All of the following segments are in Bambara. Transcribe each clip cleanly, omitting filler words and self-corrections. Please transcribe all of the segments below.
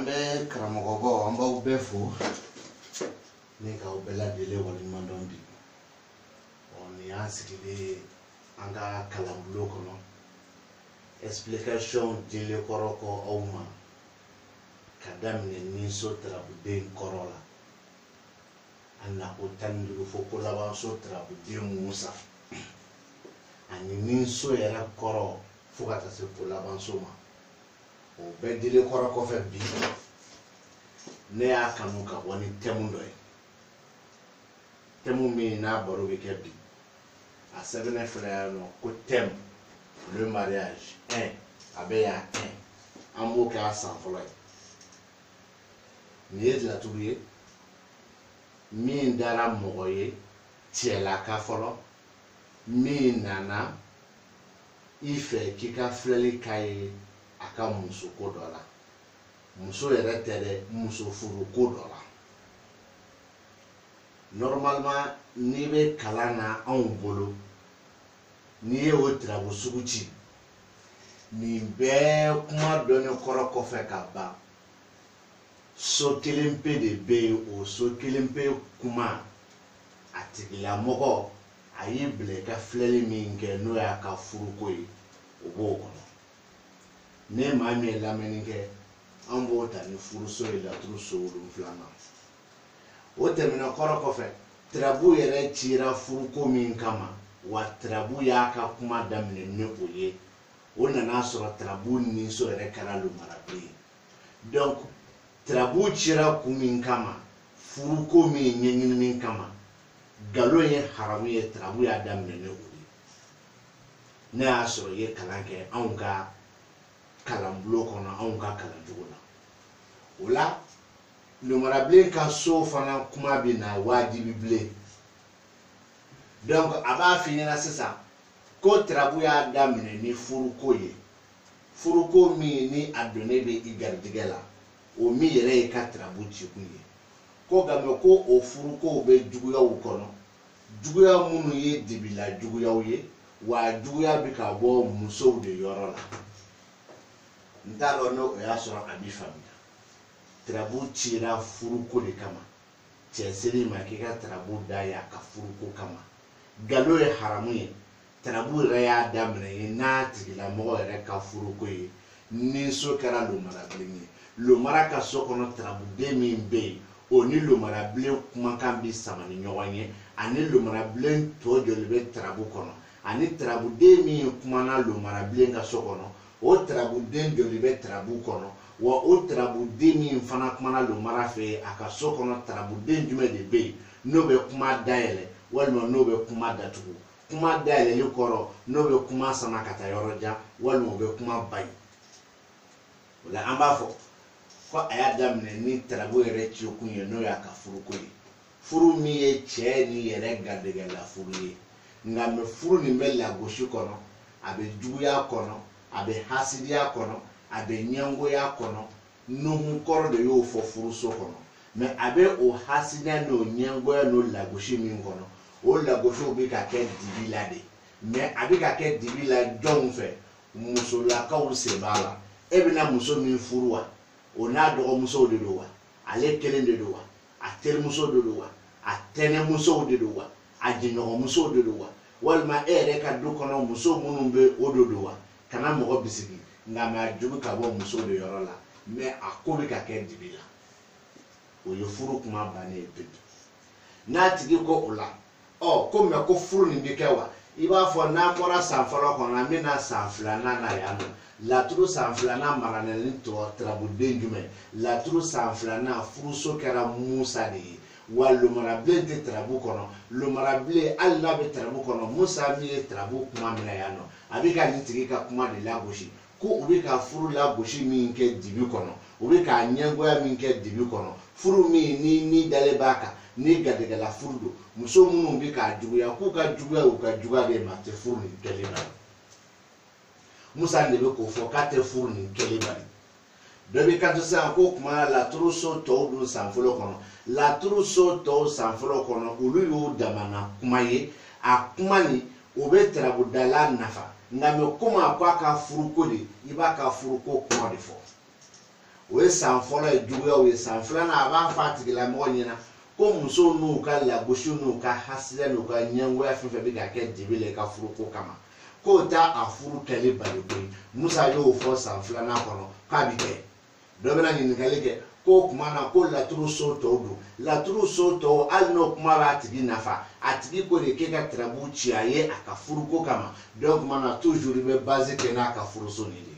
Ambe karamogogo amba ubefu nika ubela dele wali mandombi on yansiki anga kalambulo kono explication dele koroko awma kadamne niso trabuden korola anna ko tandu fo ko laban so trabuden musa ani niso era koro fukata se ko laban so ma o be dele koroko fe bi ne akanu ka woni temundo e temu mi na baro be kebi a seven frère no ko tem le mariage abeya amour ka sans follow ni de la touye mi ndara moye tiela ka follow mi nana ife kika fleli kai aka muso ko dola muso yere tere muso furu ko dola normalement ni be kalana an bolo ni e o trabo suguti ni be kuma doni koro ko fe ka ba so kelempe de be o so kelempe kuma atigila mogo ayi ble ka fleli mi nke no ya ka furu ko yi o bo ko ne ma mi la menike an bo ta ni furu so ila tru so lu flana o termina koro ko fe trabu yere tira furu ko min kama wa trabu ya ka kuma damne ne oye o nana soro trabu ni so yere kala lu marabi donc trabu tira ku min kama furu ko min nyenyin min kama galo ye haramu ye trabu ya damne ne oye ne asoro ye kalanke an ka kalambulo kono an ka kalanjugo na ola le marable ka so fana kuma bi na wajibi ble donc aba finira sisa ko trabu ya damne ni furuko ye furuko mi ni adone be igardigela o mi yere ka trabu ti kuye ko game ko o furuko be juguya ukono juguya munu ye dibila juguya ye wa juguya bi ka bo muso de yorola ndalo no ya so abi famia trabu tira furuko de kama cheseri makika trabu daya ka furuko kama galo ye haramu ye trabu reya damne na tigila mo re ka furuko ye ni so kara lo marabli lo maraka so kono trabu de mi be oni lo marabli kuma kan bi samani nyowanye ani lo marabli to jolbe trabu kono ani trabu de mi kuma na lo marabli ka so kono o trabu de jolbe trabu kono wa o trabu de mi fana kuma na lo marafe aka so kono trabu de jume de be no be kuma daele walmo no be kuma datugu kuma daele li koro no be kuma sama kata yoroja walmo be kuma bay wala amba fo ko ayadam ne ni trabu ere chi okunye no ya ka furu ko yi furu mi ye che ni yere gadega la furu yi ngam furu ni mela goshi kono abe jugu ya kono abe hasidi ya kono abe nyango ya kono nuhu koro de yo fo furu so kono me abe o hasida no nyango ya no lagoshi min kono o lagoshi obi ka ke dibila de me abi ka ke dibila don fe muso la ka o se bala ebe na muso min furuwa o na do muso de do wa ale kelen de do wa atel muso de do wa atene muso de do wa ajino muso de do wa walma ere ka do kono muso munumbe ododo wa kana mo bisigi ngama jubu ka bo muso de yorola me akobi ka ke dibila o yo furu kuma bane ebedu na tigi ko ola o ko me ko furu ni bikewa iba fo na mora sanfalo ko na me na sanfla na ya no la tru sanfla na marana ni to trabu denjume la tru sanfla na furu so kera musa de wallo marable de trabu kono lo marable alla be trabu kono musa mi trabu kuma mena ya no abika ni tigi ka kuma de la goshi ko ubika furu la goshi mi nke dibi kono ubika nyango ya mi nke dibi kono furu mi ni dale baka ni gadega la furu muso munu ubika juguya ku ka juguya u ka juguya de ma te furu ni keleba musa ne be ko fo ka te furu ni keleba dobi ka to sa ko kuma la truso to du sanfolo kono la truso to sanfolo kono ulu yu damana kuma ye a kuma ni obe trabu dala nafa ngame kuma kwa ka furuko de iba ka furuko kuma de fo o ye san fɔlɔ ye juguya o ye san filanan a b'a fɔ a tigilamɔgɔ ɲɛna ko muso n'u ka lagosi n'u ka hasiya n'u ka ɲɛngoya fɛn fɛn bɛ ka kɛ dibi la i ka furuko kama k'o t'a a furu kɛli bali koyi Musa y'o fɔ san filanan kɔnɔ k'a bi kɛ dɔ bɛna ɲininkali kɛ ko kuma na ko laturu so tɔw don laturu so tɔw hali n'o kuma b'a tigi nafa a tigi ko de k'e ka tarabu ci a ye a ka furuko kama donc kuma na toujours i bɛ base kɛ n'a ka furuso nin de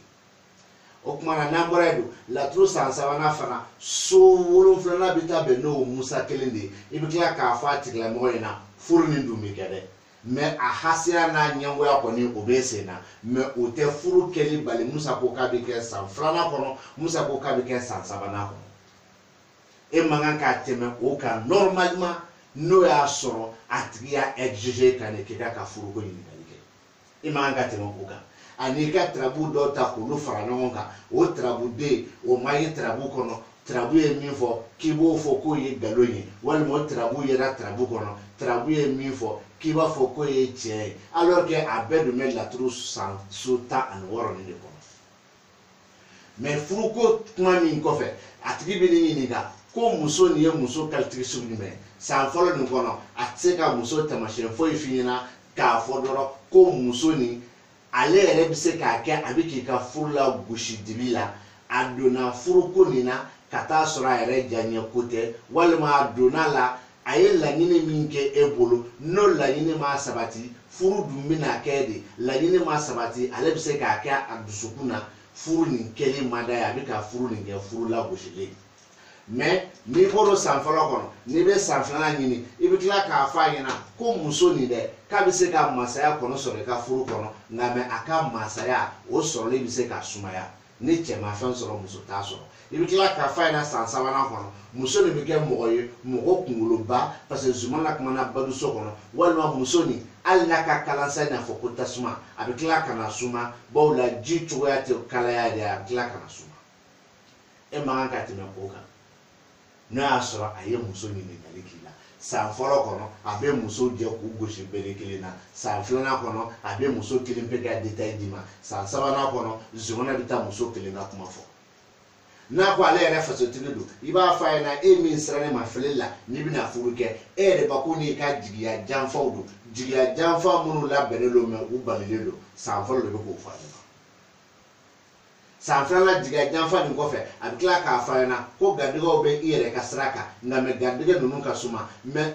o kuma na n'an bɔra yen don laturu san sabanan fana so wolonfilanan bɛ taa bɛn n'o Musa kelen de ye i bɛ tila k'a fɔ a tigilamɔgɔ ɲɛna furu nin dun bɛ kɛ dɛ mais a hasiya n'a ɲɛngoya kɔni o bɛ sen na mais o tɛ furu kɛli bali Musa ko k'a bɛ kɛ san filanan kɔnɔ Musa ko k'a bɛ kɛ san sabanan kɔnɔ e man kan k'a tɛmɛ o kan normalement n'o y'a sɔrɔ a tigi y'a exiger ka ne k'i ka furuko ɲininkali kɛ i man kan ka tɛmɛ o kan ani ka tarabu dɔw ta k'olu fara ɲɔgɔn kan o tarabuden o ma ye tarabu kɔnɔ tarabu ye min fɔ k'i b'o fɔ k'o ye nkalon ye walima o tarabu yera tarabu kɔnɔ tarabu ye min fɔ k'i b'a fɔ k'o ye tiɲɛ ye alors que a bɛɛ dun bɛ laturu san so 16 nin de kɔnɔ mais furuko kuma min kɔfɛ a tigi bɛ ne ɲininka ko muso nin ye muso qualité sugu jumɛn san fɔlɔ nin kɔnɔ a tɛ se ka muso taamasiyɛn foyi f'i ɲɛna k'a fɔ dɔrɔn ko muso nin ale yɛrɛ bɛ se k'a kɛ a bɛ k'i ka furu la gosi dibi la a donna furuko nin na ka taa sɔrɔ a yɛrɛ diyaɲɛ ko tɛ walima a donna la a ye laɲini min kɛ e bolo n'o laɲini ma sabati furu dun bɛna kɛ de laɲini ma sabati ale bɛ se k'a kɛ a dusukun na furu nin kɛli man d'a ye a bɛ ka furu nin kɛ furu la gosilen mais n'i bɔra san fɔlɔ kɔnɔ n'i bɛ san filanan ɲini i bɛ tila k'a fɔ a ɲɛna ko muso nin dɛ k'a bɛ se ka masaya kɔnɔ sɔrɔ i ka furu kɔnɔ nka mais a ka masaya o sɔrɔli bɛ se ka sumaya ni cɛ ma fɛn sɔrɔ muso t'a sɔrɔ i bɛ tila k'a fɔ a ɲɛna san sabanan kɔnɔ muso nin bɛ kɛ mɔgɔ ye mɔgɔ kunkoloba parce que Zumana kumana baduso kɔnɔ walima muso nin hali n'a ka kalansa n'a fɔ ko tasuma a bɛ tila ka na suma bawo la ji cogoya tɛ kalaya de a bɛ tila ka na suma e man kan ka tɛmɛ o kan n'o y'a sɔrɔ a ye muso ɲininkali k'i la san fɔlɔ kɔnɔ a bɛ muso jɛ k'u gosi bere kelen na san filanan kɔnɔ a bɛ muso kelen bɛ ka détail d'i ma san sabanan kɔnɔ Zumana bɛ taa muso kelen ka kuma fɔ n'a ko ale yɛrɛ fasotigi don i b'a fɔ a ɲɛna e min sera ne ma fili la n'i bɛna furu kɛ e yɛrɛ ba ko n'i ka jigiya janfaw don jigiya janfa minnu labɛnnen don mais u balilen don san fɔlɔ de bɛ k'o fɔ a ɲɛna san filanan jigiya janfa nin kɔfɛ a bɛ tila k'a fɔ a ɲɛna ko garijɛgɛw bɛ i yɛrɛ ka sira kan nka mais garijɛgɛ ninnu ka suma mais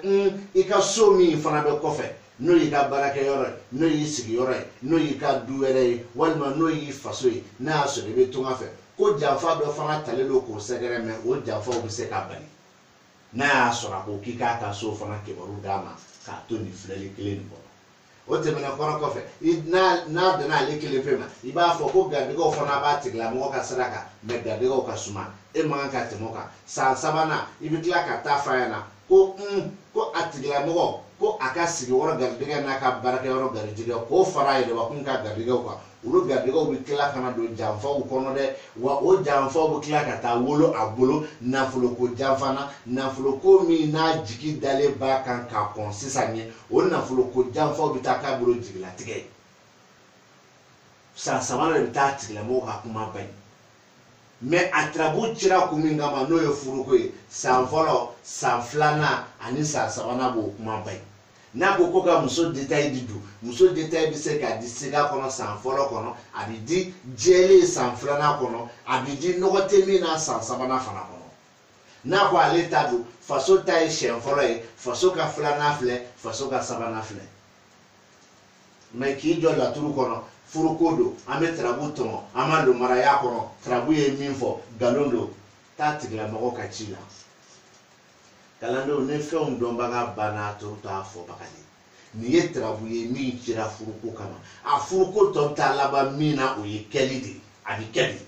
i ka so min fana bɛ kɔfɛ n'o y'i ka baarakɛyɔrɔ ye n'o y'i sigiyɔrɔ ye n'o y'i ka du wɛrɛ ye walima n'o y'i faso ye n'a y'a sɔrɔ i bɛ tunga fɛ ko janfa dɔ fana talen don k'o sɛgɛrɛ mais o janfaw bɛ se ka bali n'a y'a sɔrɔ a ko k'i k'a ka so fana kibaru d'a ma k'a to nin filɛli kelen nin kɔnɔ o tɛmɛnen kɔrɔ kɔfɛ n'a donna ale kelen pe ma i b'a fɔ ko garijɛgɛw fana b'a tigilamɔgɔ ka sira kan mais garijɛgɛw ka suma e man kan ka tɛmɛ o kan san sabanan i bɛ tila ka taa f'a ɲɛna ko a tigilamɔgɔ ko a ka sigiyɔrɔ garijɛgɛ n'a ka baarakɛyɔrɔ garijɛgɛ k'o fara a yɛrɛbakun ka garijɛgɛw kan olu garijɛgɛw bɛ tila ka na don janfaw kɔnɔ dɛ wa o janfaw bɛ tila ka taa wolo a bolo nafoloko janfa na nafoloko min n'a jigi dalen b'a kan k'a kɔn sisan ɲɛ o nafoloko janfaw bɛ taa k'a bolo jigilatigɛ ye san sabanan de bɛ taa tigilamɔgɔw ka kuma ban mais a tarabu cira kun min kama n'o ye furuko ye san fɔlɔ san filanan ani san sabanan b'o kuma ban n'a ko ko ka muso détail di don muso détail bɛ se ka di sega kɔnɔ san fɔlɔ kɔnɔ a bɛ di jɛlen san filanan kɔnɔ a bɛ di nɔgɔ tɛ min na san sabanan fana kɔnɔ n'a ko ale ta don faso ta ye siɲɛ fɔlɔ ye faso ka filanan filɛ faso ka sabanan filɛ mais k'i jɔ laturu kɔnɔ furuko don an bɛ tarabu tɔmɔ an ma don maraya kɔnɔ tarabu ye min fɔ nkalon don taa tigilamɔgɔ ka ci la kalandenw ni fɛnw dɔnbaga banna to t'a fɔbaga de nin ye tarabu ye min cira furuko kama a furuko tɔ taa laban min na o ye kɛli de a bɛ kɛ de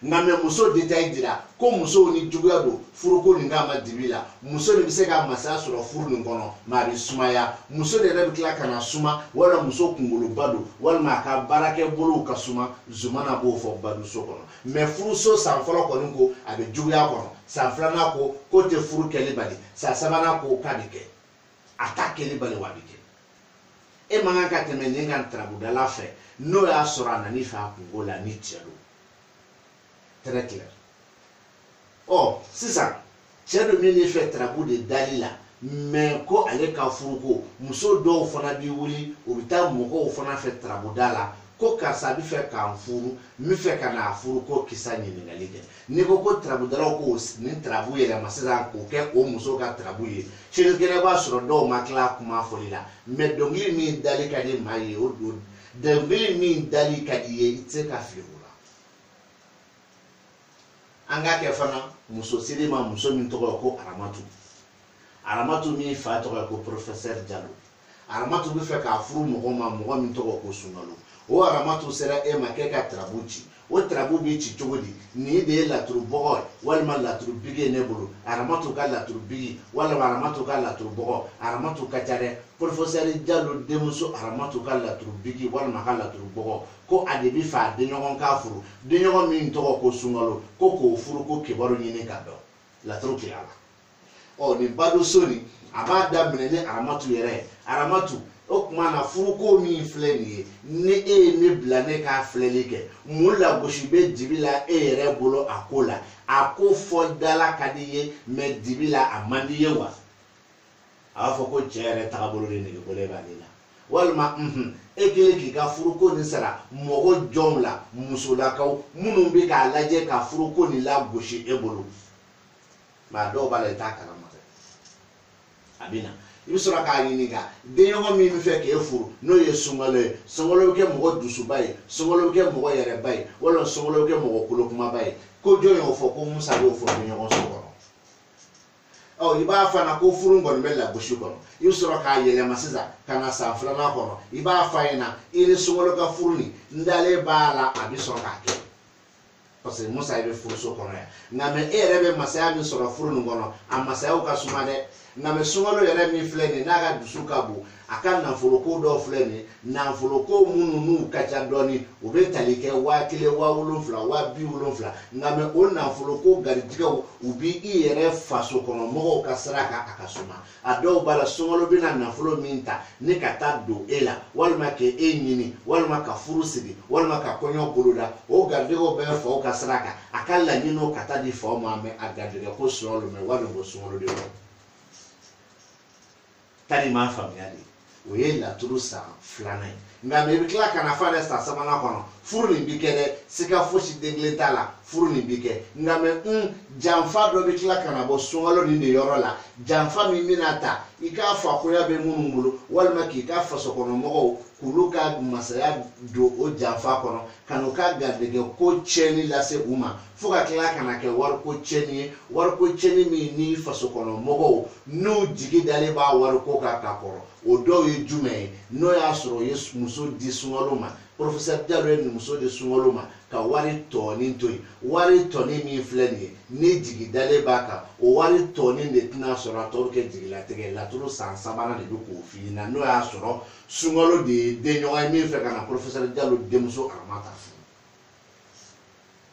nka mais muso détail dira ko musow ni juguya don furuko nin k'a ma dibi la muso de bɛ se ka masaya sɔrɔ furu nin kɔnɔ mais a bɛ sumaya muso de yɛrɛ bɛ tila ka na suma walima muso kunkoloba don walima a ka baarakɛ bolow ka suma Zumana b'o fɔ baduso kɔnɔ mais furuso san fɔlɔ kɔni ko a bɛ juguya kɔnɔ san filanan ko k'o tɛ furu kɛli bali san sabanan ko k'a bɛ kɛ a t'a kɛli bali wa a bɛ kɛ e man kan ka tɛmɛ nin kan tarabudala fɛ n'o y'a sɔrɔ a nan'i fɛ a kungo la ni cɛ don très clair oh sisan cɛ dɔ min fɛ tarabu de dali la mais ko ale ka furu ko muso dɔw fana bi wuli u bi taa mɔgɔw fana fɛ tarabu da la ko karisa bi fɛ k'an furu mi fɛ ka n'a furu ko kisa ɲininkali kɛ ni ko tarabudalaw ko ni tarabu yɛlɛma sisan k'o kɛ o muso ka tarabu ye sinikɛnɛ b'a sɔrɔ dɔw ma tila kuma fɔli la mais dɔnkili min dali ka di maa ye o don dɔnkili min dali ka di ye i tɛ se ka fili o la an k'a kɛ fana muso siri ma muso min tɔgɔ ye ko aramatu min fa tɔgɔ ye ko professeur Jalo aramatu bi fɛ k'a furu mɔgɔ ma mɔgɔ min tɔgɔ ko Sunkalo o aramatu sera e ma kɛ ka tarabu ci o tarabu bi ci cogo di ni de ye laturu bɔgɔ walima laturu bigi ne bolo aramatu ka laturu bigi walima aramatu ka laturu bɔgɔ aramatu ka ca dɛ professeur Jalo denmuso aramatu ka laturu bigi walima ka laturu bɔgɔ ko a de bi fɛ a denɲɔgɔn k'a furu denɲɔgɔn min tɔgɔ ko Sunkalo ko k'o furu ko kibaru ɲini ka dɔn laturu kiyala ni badoso ni a b'a daminɛ ni aramatu yɛrɛ aramatu o kuma na furuko min filɛ nin ye ni e ye ne bila ne k'a filɛli kɛ mun lagosi bɛ dibi la e yɛrɛ bolo a ko la a ko fɔ dala ka di ye mais dibi la a man di ye wa a b'a fɔ ko cɛ yɛrɛ tagabolo de negebɔlen b'ale la walima e kelen k'i ka furuko nin sara mɔgɔ jɔnw la musolakaw minnu bɛ k'a lajɛ ka furuko nin lagosi e bolo mais a dɔw b'a la i t'a kalama dɛ a bɛ na i bɛ sɔrɔ k'a ɲininka denɲɔgɔn min bɛ fɛ k'e furu n'o ye Sunkalo ye Sunkalo bɛ kɛ mɔgɔ dusuba ye Sunkalo bɛ kɛ mɔgɔ yɛrɛba ye walima Sunkalo bɛ kɛ mɔgɔ kolokumaba ye ko jɔn y'o fɔ ko Musa y'o fɔ denɲɔgɔn so kɔnɔ i b'a fana ko furu kɔni bɛ lagosi kɔnɔ i bɛ sɔrɔ k'a yɛlɛma sisan ka na san filanan kɔnɔ i b'a f'a ɲɛna i ni Sunkalo ka furu nin n dalen b'a la a bɛ sɔn k'a kɛ parce que Musa bɛ furuso kɔnɔ yan nka mais e yɛrɛ bɛ masaya min sɔrɔ furu nin kɔnɔ a masayaw ka suma dɛ nka mais Sunkalo yɛrɛ min filɛ nin n'a ka dusu ka bon a ka nafoloko dɔw filɛ nin nafoloko minnu n'u ka ca dɔɔni u bɛ tali kɛ 1000, 7000, 270 nka mais o nafoloko garijɛgɛw u bi i yɛrɛ faso kɔnɔ mɔgɔw ka sira kan a ka suma a dɔw b'a la Sunkalo bɛna nafolo min ta ni ka taa don e la walima k'e ɲini walima ka furu sigi walima ka kɔɲɔ boloda o garijɛgɛw bɛ faw ka sira kan a ka laɲiniw ka taa di faw ma mais a garijɛgɛ ko Sunkalo mais wari ko Sunkalo de don tani m'a faamuya de o ye laturu san filanan ye nka mais i bɛ tila ka na fa dɛ san sabanan kɔnɔ furu nin bi kɛ dɛ siga fosi den kelen t'a la furu nin bi kɛ nka mais janfa dɔ bɛ tila ka na bɔ Sunkalo nin de yɔrɔ la janfa min bɛna ta i k'a fakoya bɛ minnu bolo walima k'i ka fasokɔnɔmɔgɔw k'olu ka masaya don o janfa kɔnɔ ka n'u ka garijɛgɛ ko tiɲɛni lase u ma fo ka tila ka na kɛ wariko tiɲɛni ye wariko tiɲɛni min ni fasokɔnɔmɔgɔw n'u jigi dalen b'a wariko kan ka kɔrɔ o dɔw ye jumɛn ye n'o y'a sɔrɔ o ye muso di Sunkalo ma professeur Jalo ye muso di Sunkalo ma ka wari tɔɔnin to yen wari tɔɔnin min filɛ nin ye ni jigi dalen b'a kan o wari tɔɔnin de tɛna sɔrɔ a tɔ bɛ kɛ jigilatigɛ laturu san sabanan de bɛ k'o f'i ɲɛna n'o y'a sɔrɔ Sunkalo de ye denɲɔgɔn ye min fɛ ka na professeur Jalo denmuso Aramata furu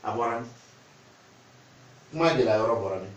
a bɔra ni kuma gɛlɛya yɔrɔ bɔra ni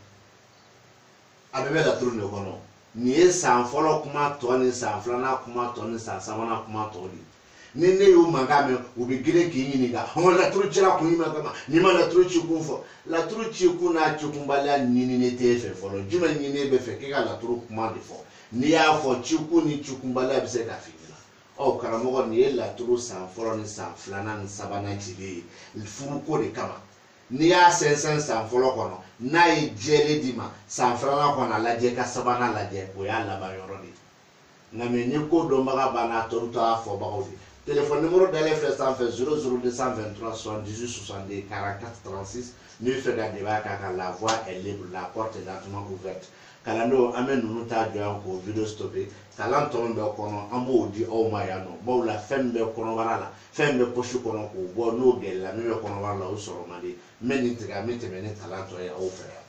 a bɛɛ bɛ laturu de kɔnɔ nin ye san fɔlɔ kuma tɔ ni san filanan kuma tɔ ni san sabanan kuma tɔ de ni ne y'o mankan mɛn u bɛ girin k'i ɲininka laturu cira kun jumɛn kama n'i ma laturu ci kun fɔ laturu ci kun n'a ci kunbaliya ɲinini t'e fɛ fɔlɔ jumɛn ɲini e bɛ fɛ k'e ka laturu kuma de fɔ n'i y'a fɔ ci kun ni ci kunbaliya bɛ se ka f'i ɲɛna karamɔgɔ nin ye laturu san fɔlɔ ni san filanan ni sabanan cilen ye furuko de kama n'i y'a sɛnsɛn san fɔlɔ kɔnɔ n'a ye jɛlen d'i ma san filanan kɔnɔ a lajɛ ka sabanan lajɛ o y'a laban yɔrɔ de ye nka mais ni ko dɔnbaga banna a tɔ to a fɔbagaw de téléphone numéro dalen filɛ sanfɛ 00223 78 62 44 36 n'i bɛ fɛ ka débat k'a kan la voix est libre la porte est largement ouverte kalandenw an bɛ ninnu ta jɔ yan k'o video stoppé kalan tɔ min bɛ kɔnɔ an b'o di aw ma yan nɔ bawo la fɛn min bɛ kɔnɔbara la fɛn min bɛ poche kɔnɔ k'o bɔ n'o gɛlɛya min bɛ kɔnɔbara la o sɔrɔ man di n bɛ nin tigɛ an bɛ tɛmɛ ni kalan tɔ ye aw fɛ yan.